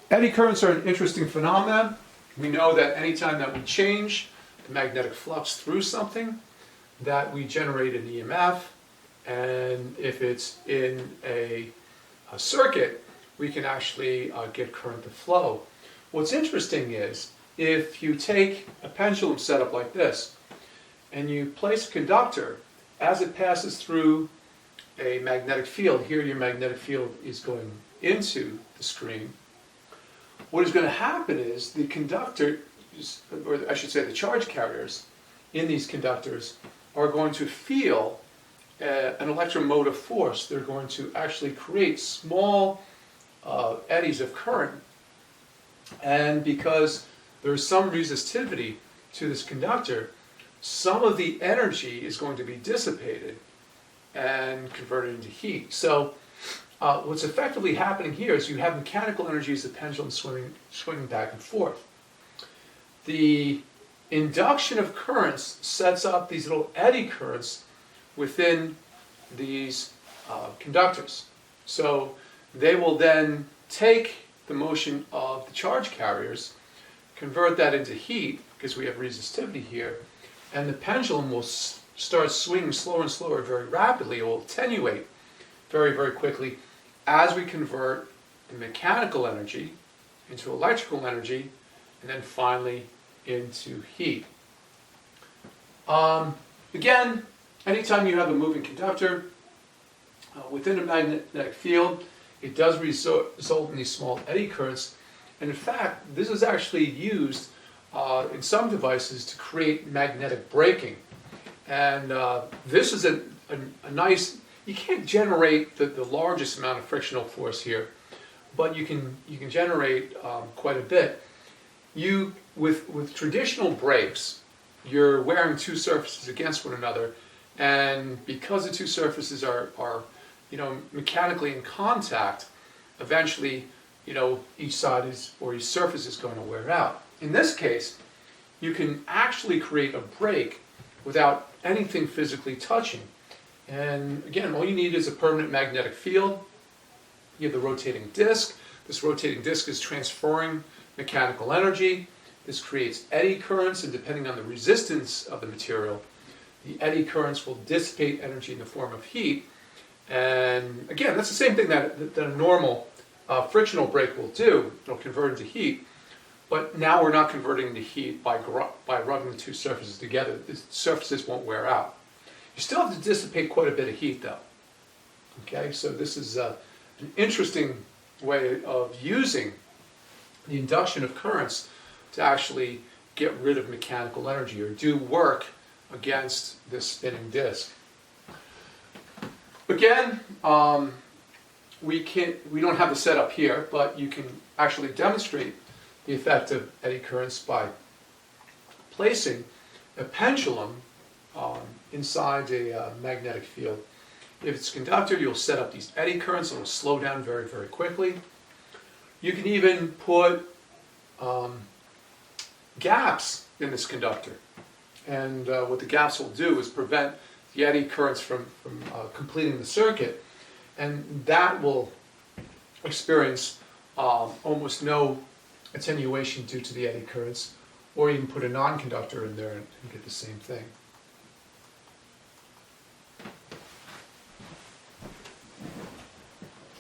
Eddy currents are an interesting phenomenon. We know that anytime that we change the magnetic flux through something, that we generate an EMF, and if it's in a circuit, we can actually get current to flow. What's interesting is, if you take a pendulum setup like this, and you place a conductor, as it passes through a magnetic field, here your magnetic field is going into the screen, what is going to happen is the conductor, or I should say the charge carriers in these conductors, are going to feel an electromotive force. They're going to actually create small eddies of current, and because there's some resistivity to this conductor, some of the energy is going to be dissipated and converted into heat. So what's effectively happening here is you have mechanical energy as the pendulum swinging back and forth. The induction of currents sets up these little eddy currents within these conductors. So they will then take the motion of the charge carriers, convert that into heat, because we have resistivity here, and the pendulum will start swinging slower and slower very rapidly. It will attenuate very, very quickly as we convert the mechanical energy into electrical energy, and then finally into heat. Again, anytime you have a moving conductor within a magnetic field, it does result in these small eddy currents. And in fact, this is actually used in some devices to create magnetic braking. And this is a nice, you can't generate the largest amount of frictional force here, but you can generate quite a bit. With traditional brakes, you're wearing two surfaces against one another, and because the two surfaces are mechanically in contact, eventually each side or each surface is going to wear out. In this case, you can actually create a brake without anything physically touching. And again, all you need is a permanent magnetic field. You have the rotating disc. This rotating disc is transferring mechanical energy. This creates eddy currents, and depending on the resistance of the material, the eddy currents will dissipate energy in the form of heat. And again, that's the same thing that a normal frictional brake will do. It'll convert into heat. But now we're not converting into heat by rubbing the two surfaces together. The surfaces won't wear out. You still have to dissipate quite a bit of heat, though. Okay, so this is an interesting way of using the induction of currents to actually get rid of mechanical energy or do work against this spinning disc. Again, we don't have the setup here, but you can actually demonstrate the effect of eddy currents by placing a pendulum inside a magnetic field. If it's a conductor, you'll set up these eddy currents. It will slow down very, very quickly. You can even put gaps in this conductor. And what the gaps will do is prevent the eddy currents from completing the circuit. And that will experience almost no attenuation due to the eddy currents. Or you can put a non-conductor in there and get the same thing.